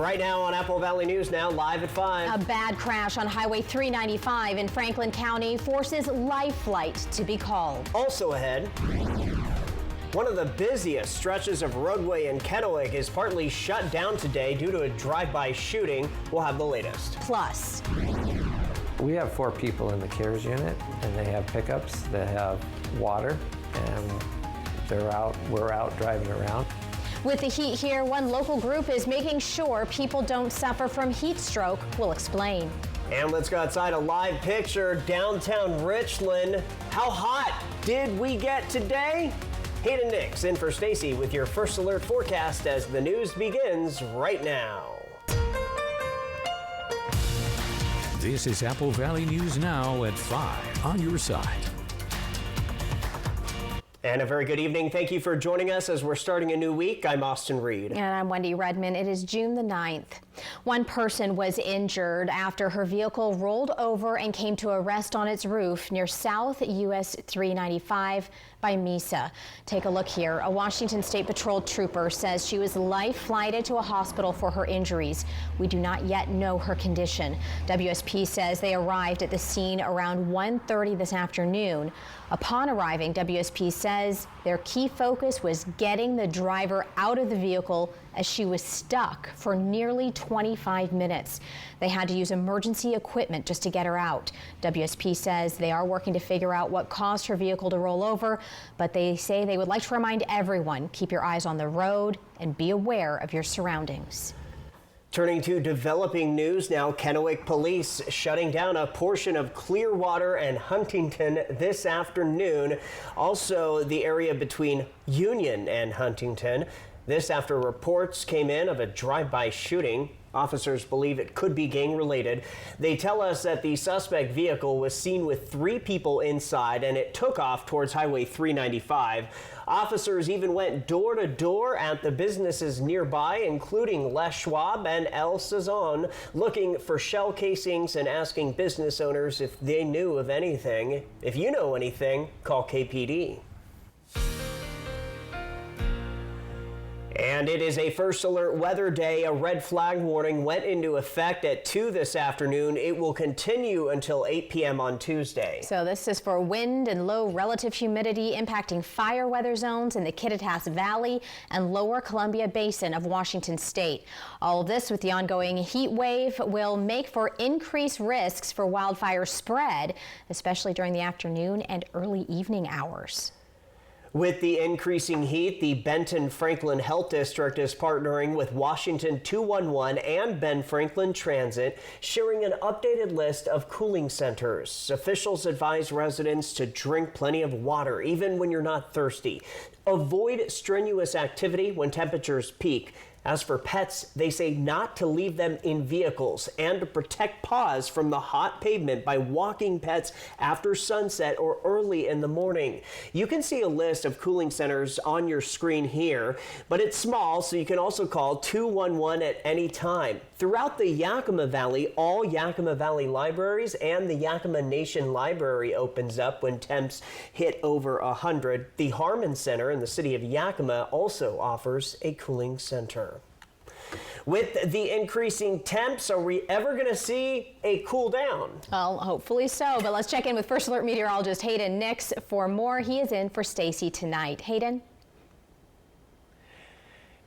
Right now on Apple Valley News Now, live at 5. A bad crash on Highway 395 in Franklin County forces life flight to be called. Also ahead, one of the busiest stretches of roadway in Kennewick is partly shut down today due to a drive-by shooting. We'll have the latest. Plus, we have 4 people in the CARES unit, and they have pickups that have water, and we're out driving around. with the heat here, one local group is making sure people don't suffer from heat stroke. We'll explain. And let's go outside, a live picture, downtown Richland. How hot did we get today? Hayden Nix in for Stacy with your First Alert forecast as the news begins right now. This is Apple Valley News Now at 5 on your side. And a very good evening. Thank you for joining us as we're starting a new week. I'm Austin Reed. And I'm Wendy Redman. It is June the 9th. One person was injured after her vehicle rolled over and came to a rest on its roof near South US 395 by Mesa. Take a look here. A Washington State Patrol trooper says she was life-flighted to a hospital for her injuries. We do not yet know her condition. WSP says they arrived at the scene around 1:30 this afternoon. Upon arriving, WSP says their key focus was getting the driver out of the vehicle as she was stuck for nearly 25 minutes. They had to use emergency equipment just to get her out. WSP says they are working to figure out what caused her vehicle to roll over, but they say they would like to remind everyone, keep your eyes on the road and be aware of your surroundings. Turning to developing news now, Kennewick police shutting down a portion of Clearwater and Huntington this afternoon. Also, the area between Union and Huntington. This after reports came in of a drive-by shooting. Officers believe it could be gang-related. They tell us that the suspect vehicle was seen with 3 people inside and it took off towards Highway 395. Officers even went door to door at the businesses nearby, including Les Schwab and El Sazon, looking for shell casings and asking business owners if they knew of anything. If you know anything, call KPD. And it is a First Alert weather day. A red flag warning went into effect at 2 this afternoon. It will continue until 8 p.m. on Tuesday. So this is for wind and low relative humidity impacting fire weather zones in the Kittitas Valley and lower Columbia Basin of Washington state. All of this with the ongoing heat wave will make for increased risks for wildfire spread, especially during the afternoon and early evening hours. With the increasing heat, the Benton Franklin Health District is partnering with Washington 211 and Ben Franklin Transit, sharing an updated list of cooling centers. Officials advise residents to drink plenty of water, even when you're not thirsty. Avoid strenuous activity when temperatures peak. As for pets, they say not to leave them in vehicles and to protect paws from the hot pavement by walking pets after sunset or early in the morning. You can see a list of cooling centers on your screen here, but it's small, so you can also call 211 at any time. Throughout the Yakima Valley, all Yakima Valley libraries and the Yakima Nation Library opens up when temps hit over 100. The Harmon Center in the city of Yakima also offers a cooling center. With the increasing temps, are we ever going to see a cool down? Well, hopefully so, but let's check in with First Alert meteorologist Hayden Nix for more. He is in for Stacy tonight. Hayden?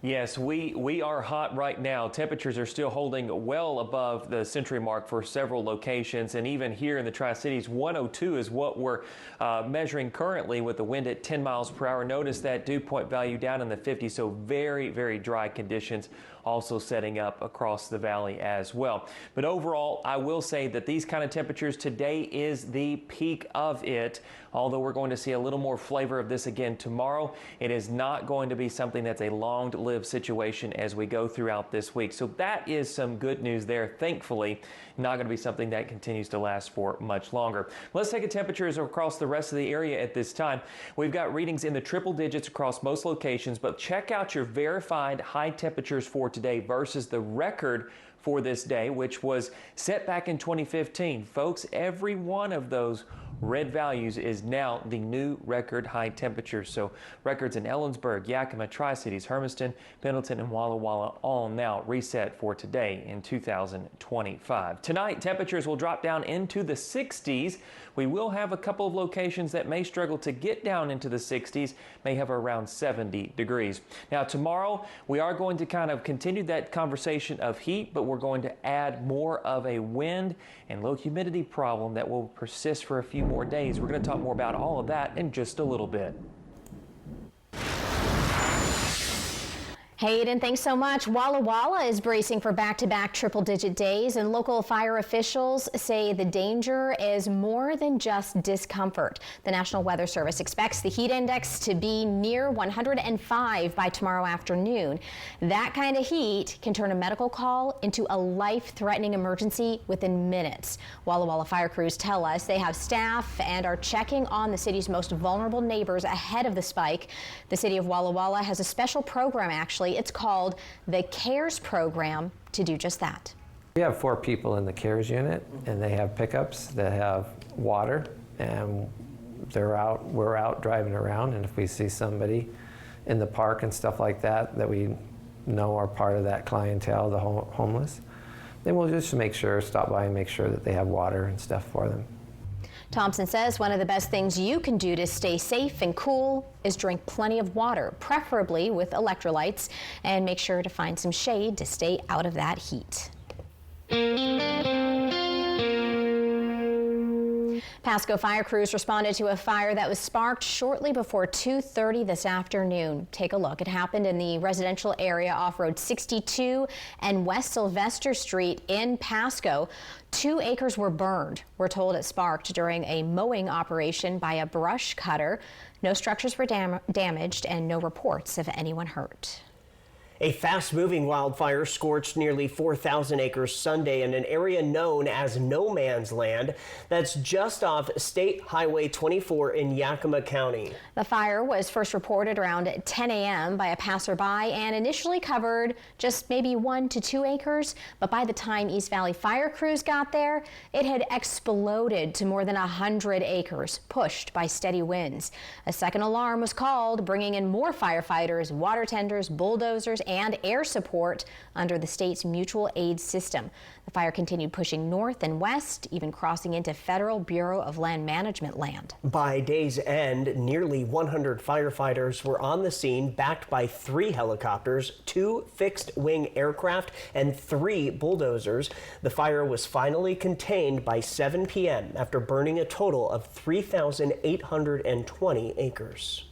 Yes, we are hot right now. Temperatures are still holding well above the century mark for several locations, and even here in the Tri-Cities, 102 is what we're measuring currently with the wind at 10 miles per hour. Notice that dew point value down in the 50s, so very, very dry conditions also setting up across the valley as well. But overall, I will say that these kind of temperatures today is the peak of it. Although we're going to see a little more flavor of this again tomorrow, it is not going to be something that's a long-lived situation as we go throughout this week. So that is some good news there. Thankfully, not going to be something that continues to last for much longer. Let's take a temperatures across the rest of the area at this time. We've got readings in the triple digits across most locations, but check out your verified high temperatures for today versus the record for this day, which was set back in 2015. Folks, every one of those red values is now the new record high temperature. So records in Ellensburg, Yakima, Tri-Cities, Hermiston, Pendleton, and Walla Walla all now reset for today in 2025. Tonight, temperatures will drop down into the 60s. We will have a couple of locations that may struggle to get down into the 60s, may have around 70 degrees. Now tomorrow, we are going to kind of continue that conversation of heat, but we're going to add more of a wind and low humidity problem that will persist for a few more days. We're going to talk more about all of that in just a little bit. Hayden, thanks so much. Walla Walla is bracing for back-to-back triple-digit days, and local fire officials say the danger is more than just discomfort. The National Weather Service expects the heat index to be near 105 by tomorrow afternoon. That kind of heat can turn a medical call into a life-threatening emergency within minutes. Walla Walla fire crews tell us they have staff and are checking on the city's most vulnerable neighbors ahead of the spike. The city of Walla Walla has a special program, actually. It's called the CARES program to do just that. We have 4 people in the CARES unit, and they have pickups that have water, and we're out driving around, and if we see somebody in the park and stuff like that that we know are part of that clientele, the homeless, then we'll just stop by and make sure that they have water and stuff for them. Thompson says one of the best things you can do to stay safe and cool is drink plenty of water, preferably with electrolytes, and make sure to find some shade to stay out of that heat. Pasco fire crews responded to a fire that was sparked shortly before 2:30 this afternoon. Take a look. It happened in the residential area off Road 62 and West Sylvester Street in Pasco. 2 acres were burned. We're told it sparked during a mowing operation by a brush cutter. No structures were damaged and no reports of anyone hurt. A fast-moving wildfire scorched nearly 4,000 acres Sunday in an area known as No Man's Land that's just off State Highway 24 in Yakima County. The fire was first reported around 10 a.m. by a passerby and initially covered just maybe 1 to 2 acres, but by the time East Valley fire crews got there, it had exploded to more than 100 acres, pushed by steady winds. A second alarm was called, bringing in more firefighters, water tenders, bulldozers, and air support under the state's mutual aid system. The fire continued pushing north and west, even crossing into Federal Bureau of Land Management land. By day's end, nearly 100 firefighters were on the scene, backed by 3 helicopters, 2 fixed-wing aircraft, and 3 bulldozers. The fire was finally contained by 7 p.m. after burning a total of 3,820 acres.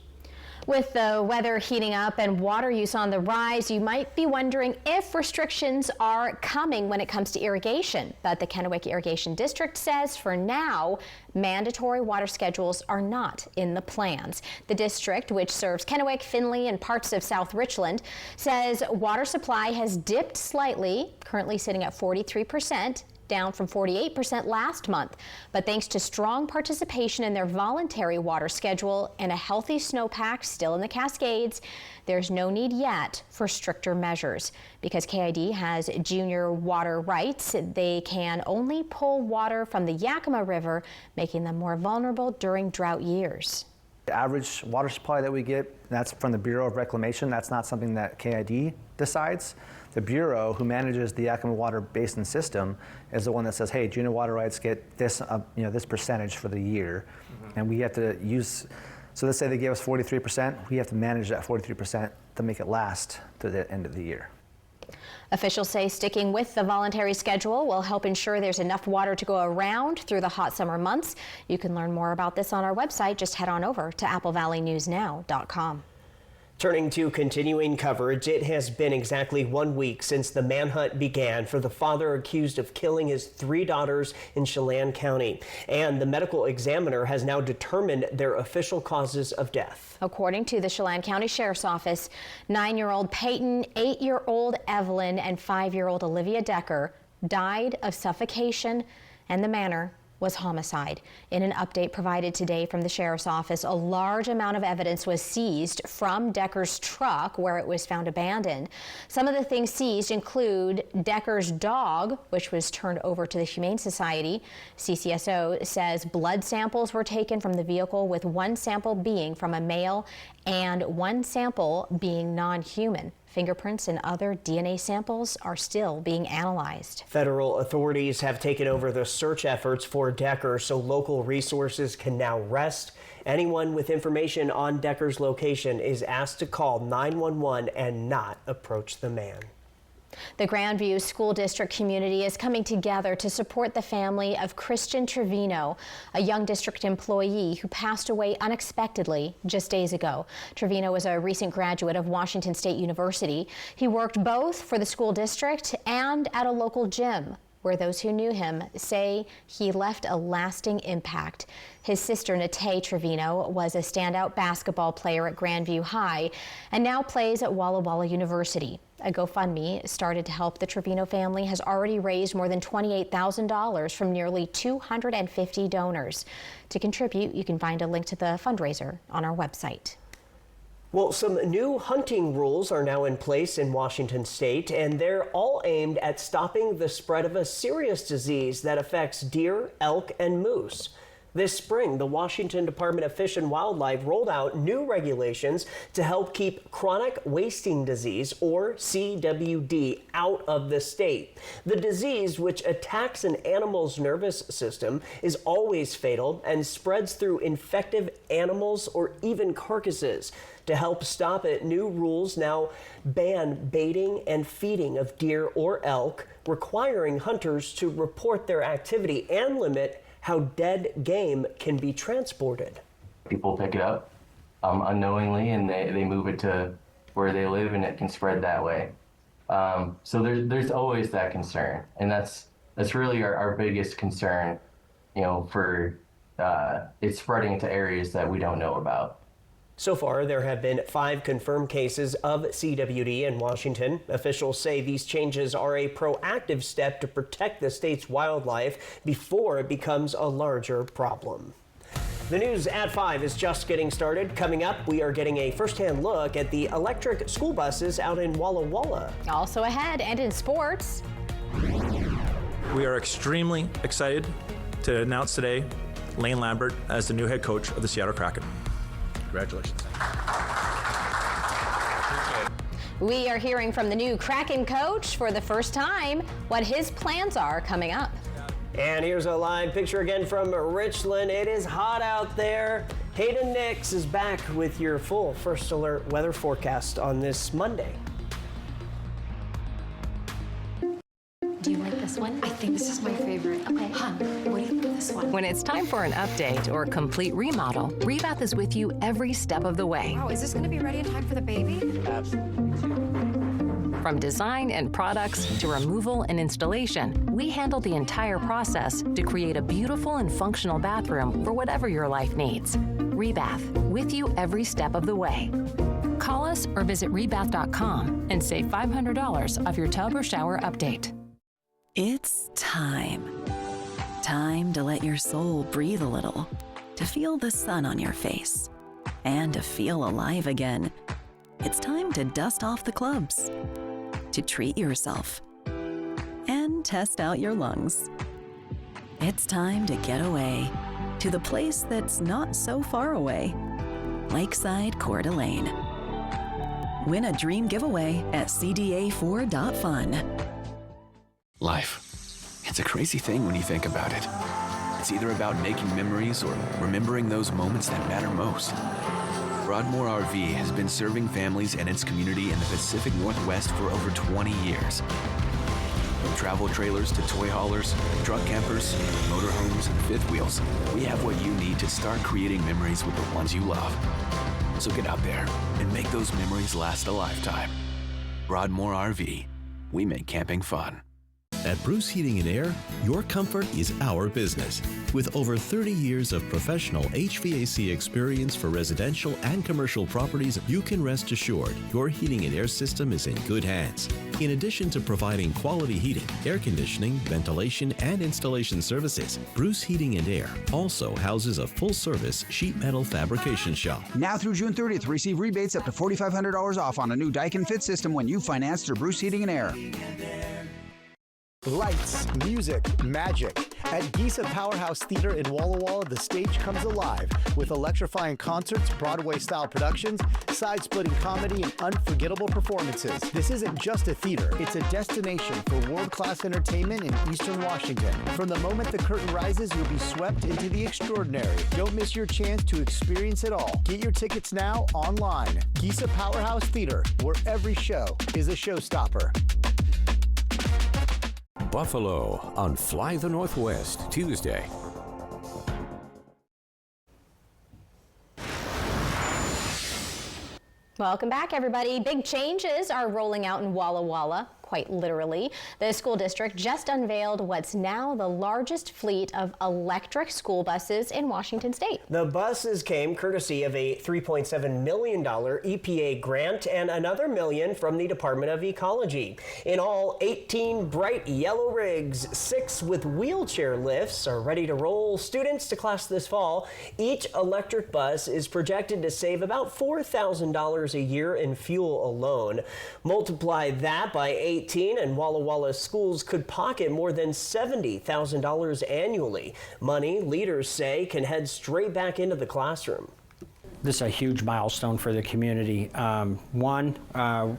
With the weather heating up and water use on the rise, you might be wondering if restrictions are coming when it comes to irrigation. But the Kennewick Irrigation District says for now, mandatory water schedules are not in the plans. The district, which serves Kennewick, Findlay, and parts of South Richland, says water supply has dipped slightly, currently sitting at 43%. Down from 48% last month. But thanks to strong participation in their voluntary water schedule and a healthy snowpack still in the Cascades, there's no need yet for stricter measures. Because KID has junior water rights, they can only pull water from the Yakima River, making them more vulnerable during drought years. The average water supply that we get, that's from the Bureau of Reclamation. That's not something that KID decides. The Bureau, who manages the Yakima Water Basin System, is the one that says, hey, junior water rights get this, this percentage for the year. And we have to use, so let's say they gave us 43%, we have to manage that 43% to make it last to the end of the year. Officials say sticking with the voluntary schedule will help ensure there's enough water to go around through the hot summer months. You can learn more about this on our website. Just head on over to applevalleyNewsNow.com. Turning to continuing coverage, it has been exactly 1 week since the manhunt began for the father accused of killing his 3 daughters in Chelan County. And the medical examiner has now determined their official causes of death. According to the Chelan County Sheriff's Office, 9-year-old Peyton, 8-year-old Evelyn, and 5-year-old Olivia Decker died of suffocation and the manner was homicide. In an update provided today from the Sheriff's Office, a large amount of evidence was seized from Decker's truck where it was found abandoned. Some of the things seized include Decker's dog, which was turned over to the Humane Society. CCSO says blood samples were taken from the vehicle, with one sample being from a male and one sample being non-human. Fingerprints and other DNA samples are still being analyzed. Federal authorities have taken over the search efforts for Decker, so local resources can now rest. Anyone with information on Decker's location is asked to call 911 and not approach the man. The Grandview School District community is coming together to support the family of Christian Trevino, a young district employee who passed away unexpectedly just days ago. Trevino was a recent graduate of Washington State University. He worked both for the school district and at a local gym, where those who knew him say he left a lasting impact. His sister, Natay Trevino, was a standout basketball player at Grandview High and now plays at Walla Walla University. A GoFundMe started to help the Trevino family has already raised more than $28,000 from nearly 250 donors. To contribute, you can find a link to the fundraiser on our website. Well, some new hunting rules are now in place in Washington state, and they're all aimed at stopping the spread of a serious disease that affects deer, elk, and moose. This spring, the Washington Department of Fish and Wildlife rolled out new regulations to help keep chronic wasting disease, or CWD, out of the state. The disease, which attacks an animal's nervous system, is always fatal and spreads through infected animals or even carcasses. To help stop it, new rules now ban baiting and feeding of deer or elk, requiring hunters to report their activity and limit how dead game can be transported. People pick it up unknowingly and they move it to where they live, and it can spread that way. So there's always that concern, and that's really our biggest concern, for it's spreading into areas that we don't know about. So far, there have been 5 confirmed cases of CWD in Washington. Officials say these changes are a proactive step to protect the state's wildlife before it becomes a larger problem. The news at 5 is just getting started. Coming up, we are getting a first-hand look at the electric school buses out in Walla Walla. Also ahead and in sports. We are extremely excited to announce today Lane Lambert as the new head coach of the Seattle Kraken. Congratulations. We are hearing from the new Kraken coach for the first time what his plans are coming up. And here's a live picture again from Richland. It is hot out there. Hayden Nix is back with your full First Alert weather forecast on this Monday. Do you like this one? I think this is my favorite. Okay. Hon, what do you think of this one? When it's time for an update or complete remodel, Rebath is with you every step of the way. Wow, is this going to be ready in time for the baby? From design and products to removal and installation, we handle the entire process to create a beautiful and functional bathroom for whatever your life needs. Rebath, with you every step of the way. Call us or visit rebath.com and save $500 off your tub or shower update. It's time. Time to let your soul breathe a little, to feel the sun on your face, and to feel alive again. It's time to dust off the clubs, to treat yourself, and test out your lungs. It's time to get away to the place that's not so far away, Lakeside Coeur d'Alene. Win a dream giveaway at cda4.fun. Life. It's a crazy thing when you think about it. It's either about making memories or remembering those moments that matter most. Broadmoor RV has been serving families and its community in the Pacific Northwest for over 20 years. From travel trailers to toy haulers, truck campers, motorhomes, and fifth wheels, we have what you need to start creating memories with the ones you love. So get out there and make those memories last a lifetime. Broadmoor RV. We make camping fun. At Bruce Heating and Air, your comfort is our business. With over 30 years of professional HVAC experience for residential and commercial properties, you can rest assured your heating and air system is in good hands. In addition to providing quality heating, air conditioning, ventilation, and installation services, Bruce Heating and Air also houses a full-service sheet metal fabrication shop. Now through June 30th, receive rebates up to $4,500 off on a new Daikin Fit system when you finance through Bruce Heating and Air. Lights, music, magic. At Giza Powerhouse Theater in Walla Walla, the stage comes alive with electrifying concerts, Broadway-style productions, side-splitting comedy, and unforgettable performances. This isn't just a theater, it's a destination for world-class entertainment in Eastern Washington. From the moment the curtain rises, you'll be swept into the extraordinary. Don't miss your chance to experience it all. Get your tickets now online. Giza Powerhouse Theater, where every show is a showstopper. Buffalo on Fly the Northwest, Tuesday. Welcome back, everybody. Big changes are rolling out in Walla Walla, quite literally. The school district just unveiled what's now the largest fleet of electric school buses in Washington state. The buses came courtesy of a $3.7 million EPA grant and another $1 million from the Department of Ecology. In all, 18 bright yellow rigs, 6 with wheelchair lifts are ready to roll students to class this fall. Each electric bus is projected to save about $4,000 a year in fuel alone. Multiply that by 18 and Walla Walla schools could pocket more than $70,000 annually. Money, leaders say, can head straight back into the classroom. This is a huge milestone for the community. One,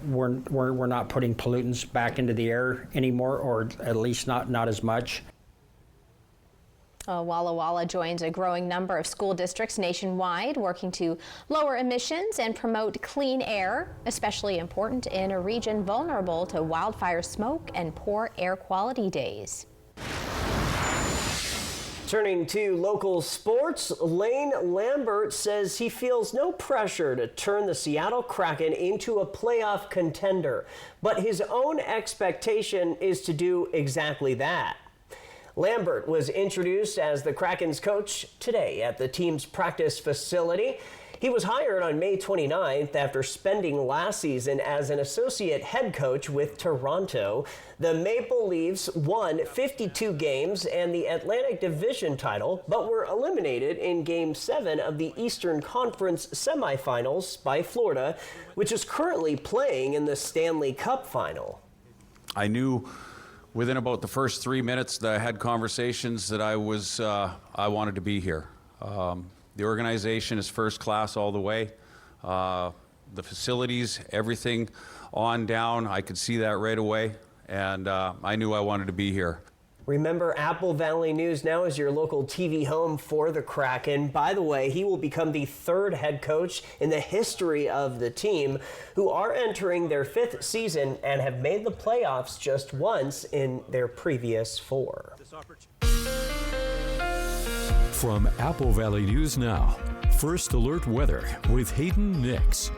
we're not putting pollutants back into the air anymore, or at least not as much. Walla Walla joins a growing number of school districts nationwide working to lower emissions and promote clean air, especially important in a region vulnerable to wildfire smoke and poor air quality days. Turning to local sports, Lane Lambert says he feels no pressure to turn the Seattle Kraken into a playoff contender, but his own expectation is to do exactly that. Lambert was introduced as the Kraken's coach today at the team's practice facility. He was hired on May 29th after spending last season as an associate head coach with Toronto. The Maple Leafs won 52 games and the Atlantic Division title, but were eliminated in Game 7 of the Eastern Conference semifinals by Florida, which is currently playing in the Stanley Cup final. I knew within about the first 3 minutes that I had conversations that I wanted to be here. The organization is first class all the way. The facilities, everything on down, I could see that right away, and I knew I wanted to be here. Remember, Apple Valley News Now is your local TV home for the Kraken. By the way, he will become the 3rd head coach in the history of the team, who are entering their 5th season and have made the playoffs just once in their previous 4. From Apple Valley News Now, First Alert Weather with Hayden Nix.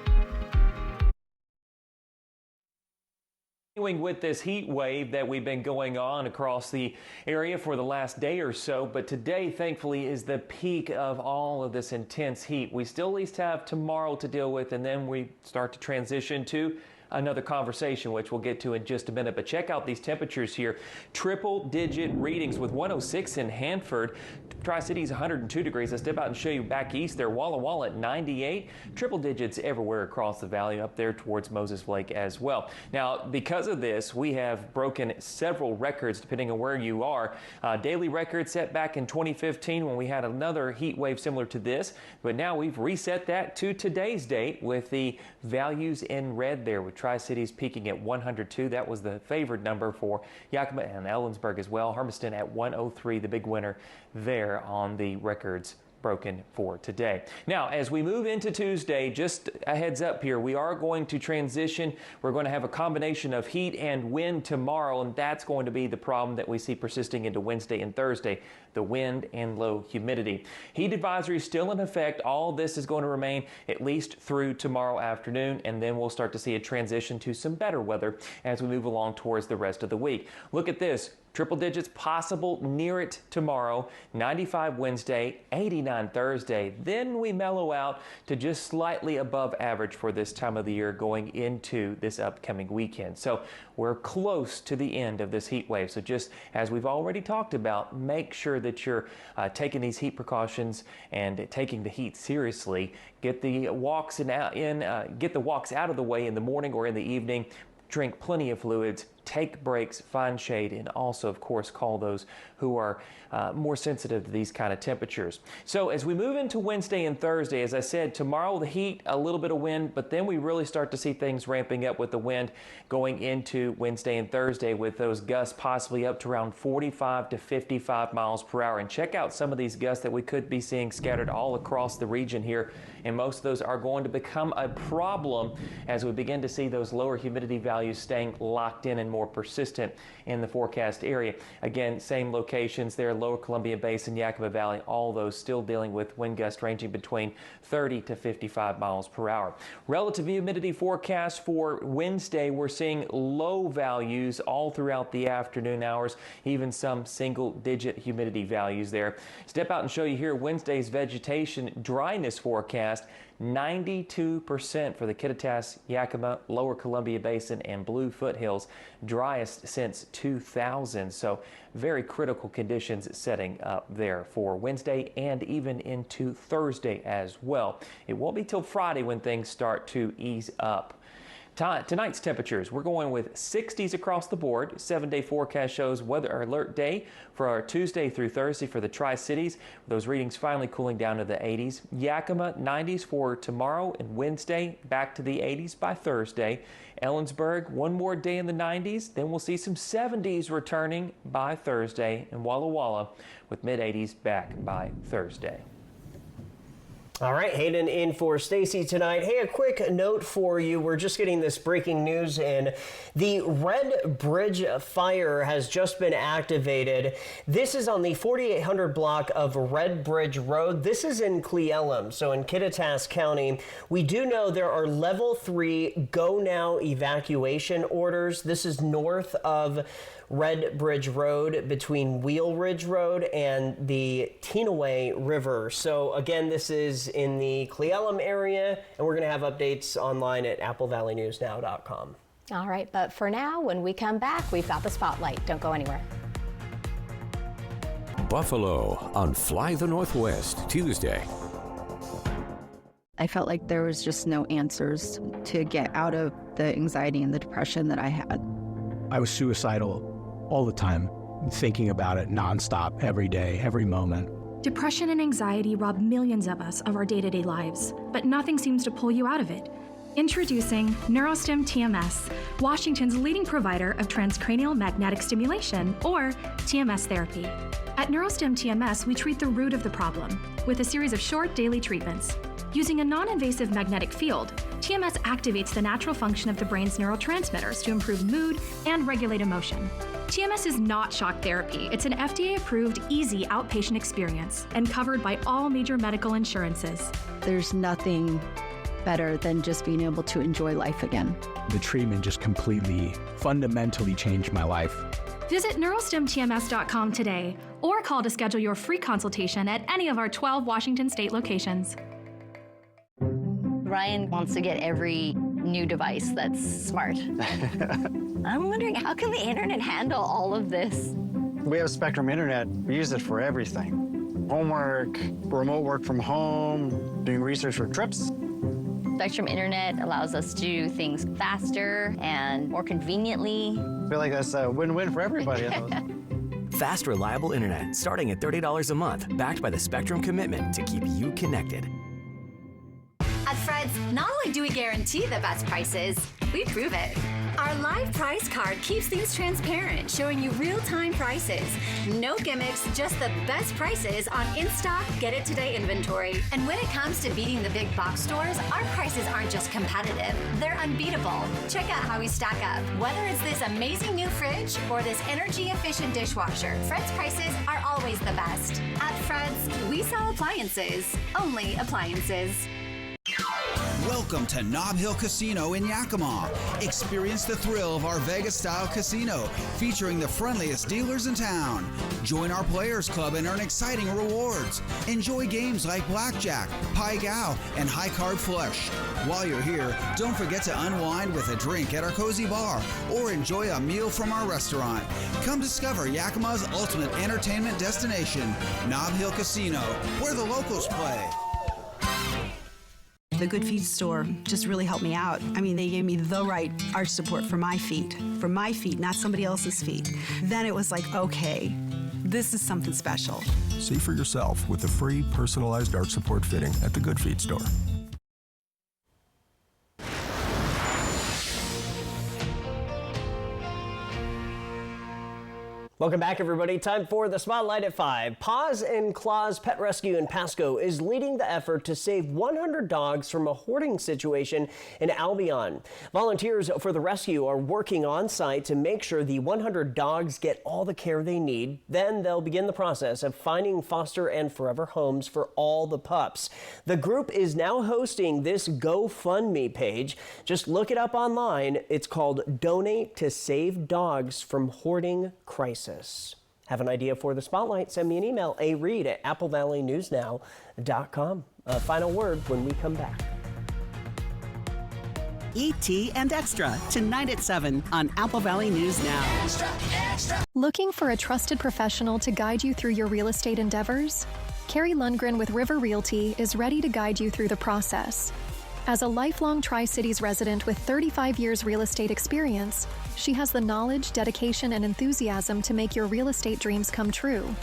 Continuing with this heat wave that we've been going on across the area for the last day or so, but today, thankfully, is the peak of all of this intense heat. We still at least have tomorrow to deal with, and then we start to transition to another conversation, which we'll get to in just a minute. But check out these temperatures here. Triple-digit readings with 106 in Hanford. Tri-Cities 102 degrees. I'll step out and show you back east there. Walla Walla at 98. Triple digits everywhere across the valley, up there towards Moses Lake as well. Now, because of this, we have broken several records depending on where you are. Daily record set back in 2015 when we had another heat wave similar to this. But now we've reset that to today's date with the values in red there, with Tri-Cities peaking at 102. That was the favored number for Yakima and Ellensburg as well. Hermiston at 103, the big winner there on the records broken for today. Now, as we move into Tuesday, just a heads up here, we are going to transition. We're going to have a combination of heat and wind tomorrow, and that's going to be the problem that we see persisting into Wednesday and Thursday, the wind and low humidity. Heat advisory is still in effect. All this is going to remain at least through tomorrow afternoon, and then we'll start to see a transition to some better weather as we move along towards the rest of the week. Look at this. Triple digits possible near it tomorrow, 95 Wednesday, 89 Thursday. Then we mellow out to just slightly above average for this time of the year going into this upcoming weekend. So we're close to the end of this heat wave. So just as we've already talked about, make sure that you're taking these heat precautions and taking the heat seriously. Get the walks out of the way in the morning or in the evening. Drink plenty of fluids, take breaks, find shade, and also, of course, call those who are more sensitive to these kind of temperatures. So as we move into Wednesday and Thursday, as I said, tomorrow the heat, a little bit of wind, but then we really start to see things ramping up with the wind going into Wednesday and Thursday with those gusts possibly up to around 45 to 55 miles per hour. And check out some of these gusts that we could be seeing scattered all across the region here. And most of those are going to become a problem as we begin to see those lower humidity values staying locked in and more persistent in the forecast area. Again, same locations there, Lower Columbia Basin, Yakima Valley, all those still dealing with wind gusts ranging between 30 to 55 miles per hour. Relative humidity forecast for Wednesday, we're seeing low values all throughout the afternoon hours, even some single-digit humidity values there. Step out and show you here Wednesday's vegetation dryness forecast. 92% for the Kittitas, Yakima, Lower Columbia Basin, and Blue Foothills, driest since 2000. So very critical conditions setting up there for Wednesday and even into Thursday as well. It won't be till Friday when things start to ease up. Tonight's temperatures, we're going with 60s across the board. 7-day forecast shows weather alert day for our Tuesday through Thursday for the Tri-Cities. Those readings finally cooling down to the 80s. Yakima, 90s for tomorrow and Wednesday, back to the 80s by Thursday. Ellensburg, one more day in the 90s. Then we'll see some 70s returning by Thursday. And Walla Walla with mid-80s back by Thursday. All right, Hayden in for Stacy tonight. Hey, a quick note for you. We're just getting this breaking news in. The Red Bridge fire has just been activated. This is on the 4800 block of Red Bridge Road. This is in Cle Elum, so in Kittitas County. We do know there are level 3 go now evacuation orders. This is north of Red Bridge Road between Wheel Ridge Road and the Teenaway River. So again, this is in the Cle Elum area, and we're going to have updates online at AppleValleyNewsNow.com. All right, but for now, when we come back, we've got the spotlight. Don't go anywhere. Buffalo on Fly the Northwest, Tuesday. I felt like there was just no answers to get out of the anxiety and the depression that I had. I was suicidal all the time, thinking about it nonstop, every day, every moment. Depression and anxiety rob millions of us of our day-to-day lives, but nothing seems to pull you out of it. Introducing Neurostim TMS, Washington's leading provider of transcranial magnetic stimulation, or TMS therapy. At Neurostim TMS, we treat the root of the problem with a series of short daily treatments. Using a non-invasive magnetic field, TMS activates the natural function of the brain's neurotransmitters to improve mood and regulate emotion. TMS is not shock therapy. It's an FDA-approved, easy outpatient experience and covered by all major medical insurances. There's nothing better than just being able to enjoy life again. The treatment just completely, fundamentally changed my life. Visit neurostimtms.com today or call to schedule your free consultation at any of our 12 Washington state locations. Ryan wants to get every new device that's smart. I'm wondering, how can the internet handle all of this? We have Spectrum Internet. We use it for everything. Homework, remote work from home, doing research for trips. Spectrum Internet allows us to do things faster and more conveniently. I feel like that's a win-win for everybody. Fast, reliable internet starting at $30 a month, backed by the Spectrum commitment to keep you connected. At At Fred's, not only do we guarantee the best prices, we prove it. Our live price card keeps things transparent, showing you real-time prices. No gimmicks, just the best prices on in-stock, get-it-today inventory. And when it comes to beating the big box stores, our prices aren't just competitive, they're unbeatable. Check out how we stack up. Whether it's this amazing new fridge or this energy-efficient dishwasher, Fred's prices are always the best. At Fred's, we sell appliances, only appliances. Welcome to Nob Hill Casino in Yakima. Experience the thrill of our Vegas-style casino, featuring the friendliest dealers in town. Join our Players Club and earn exciting rewards. Enjoy games like Blackjack, Pai Gow, and High Card Flush. While you're here, don't forget to unwind with a drink at our cozy bar or enjoy a meal from our restaurant. Come discover Yakima's ultimate entertainment destination, Nob Hill Casino, where the locals play. The Good Feet store just really helped me out. I mean, they gave me the right arch support for my feet, not somebody else's feet. Then it was like, okay, this is something special. See for yourself with the free personalized arch support fitting at the Good Feet store. Welcome back, everybody. Time for the Spotlight at 5. Paws and Claws Pet Rescue in Pasco is leading the effort to save 100 dogs from a hoarding situation in Albion. Volunteers for the rescue are working on site to make sure the 100 dogs get all the care they need. Then they'll begin the process of finding foster and forever homes for all the pups. The group is now hosting this GoFundMe page. Just look it up online. It's called Donate to Save Dogs from Hoarding Crisis. Have an idea for the Spotlight? Send me an email, areed@applevalleyNewsNow.com. Final word when we come back. E.T. and Extra, tonight at 7 on Apple Valley News Now. Extra, extra. Looking for a trusted professional to guide you through your real estate endeavors? Carrie Lundgren with River Realty is ready to guide you through the process. As a lifelong Tri-Cities resident with 35 years real estate experience, she has the knowledge, dedication, and enthusiasm to make your real estate dreams come true.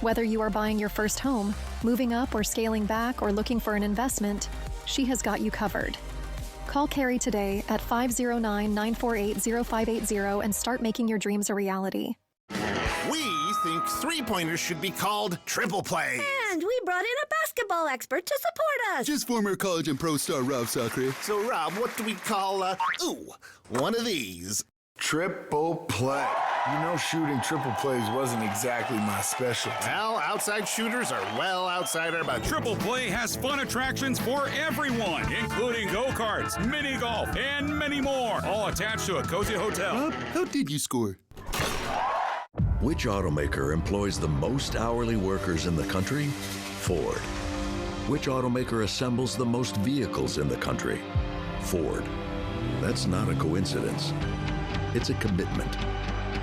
Whether you are buying your first home, moving up or scaling back, or looking for an investment, she has got you covered. Call Carrie today at 509-948-0580 and start making your dreams a reality. We think three-pointers should be called triple play. And we brought in a basketball expert to support us. Just former college and pro star Rob Sacre. So, Rob, what do we call, one of these? Triple play. You know, shooting triple plays wasn't exactly my specialty. Well, outside shooters are well outside our budget. Triple Play has fun attractions for everyone, including go-karts, mini golf, and many more, all attached to a cozy hotel. Rob, how did you score? Which automaker employs the most hourly workers in the country? Ford. Which automaker assembles the most vehicles in the country? Ford. That's not a coincidence. It's a commitment.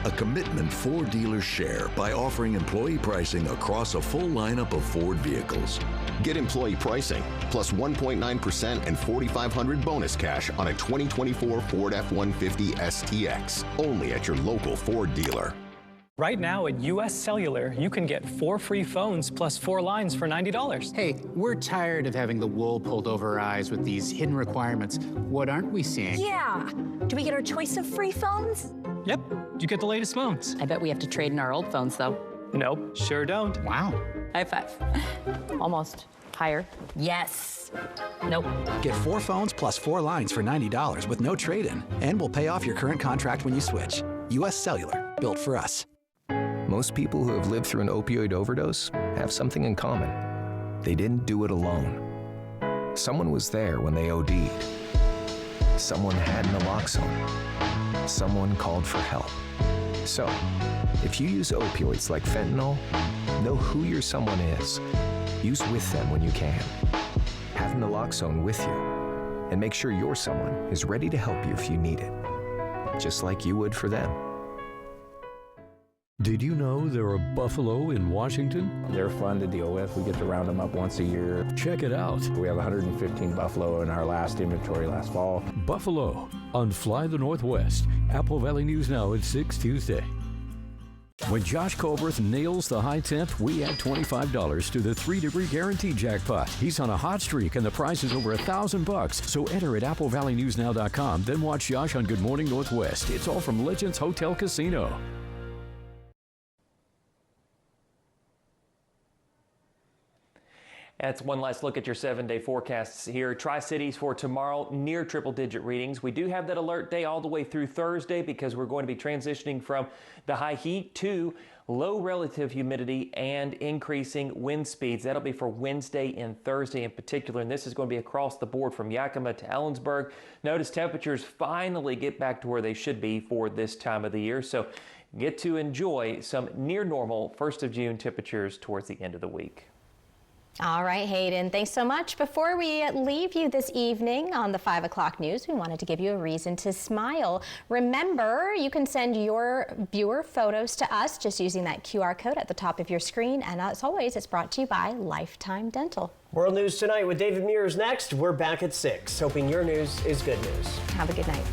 A commitment Ford dealers share by offering employee pricing across a full lineup of Ford vehicles. Get employee pricing plus 1.9% and $4,500 bonus cash on a 2024 Ford F-150 STX. Only at your local Ford dealer. Right now at US Cellular, you can get 4 free phones plus 4 lines for $90. Hey, we're tired of having the wool pulled over our eyes with these hidden requirements. What aren't we seeing? Yeah. Do we get our choice of free phones? Yep, you get the latest phones. I bet we have to trade in our old phones, though. Nope, sure don't. Wow. High five. Almost. Higher. Yes. Nope. Get 4 phones plus 4 lines for $90 with no trade-in, and we'll pay off your current contract when you switch. US Cellular, built for us. Most people who have lived through an opioid overdose have something in common. They didn't do it alone. Someone was there when they OD'd. Someone had naloxone. Someone called for help. So, if you use opioids like fentanyl, know who your someone is. Use with them when you can. Have naloxone with you. And make sure your someone is ready to help you if you need it. Just like you would for them. Did you know there are buffalo in Washington? They're fun to deal with. We get to round them up once a year. Check it out. We have 115 buffalo in our last inventory last fall. Buffalo on Fly the Northwest. Apple Valley News Now at 6 Tuesday. When Josh Colberth nails the high temp, we add $25 to the 3-degree guarantee jackpot. He's on a hot streak and the prize is over $1,000. So enter at AppleValleyNewsNow.com, then watch Josh on Good Morning Northwest. It's all from Legends Hotel Casino. That's one last look at your 7-day forecasts here. Tri-Cities for tomorrow, near triple-digit readings. We do have that alert day all the way through Thursday because we're going to be transitioning from the high heat to low relative humidity and increasing wind speeds. That'll be for Wednesday and Thursday in particular, and this is going to be across the board from Yakima to Ellensburg. Notice temperatures finally get back to where they should be for this time of the year, so get to enjoy some near normal 1st of June temperatures towards the end of the week. All right, Hayden, thanks so much. Before we leave you this evening on the 5 o'clock news, we wanted to give you a reason to smile. Remember, you can send your viewer photos to us just using that QR code at the top of your screen. And as always, it's brought to you by Lifetime Dental. World News Tonight with David Mears next. We're back at 6, hoping your news is good news. Have a good night.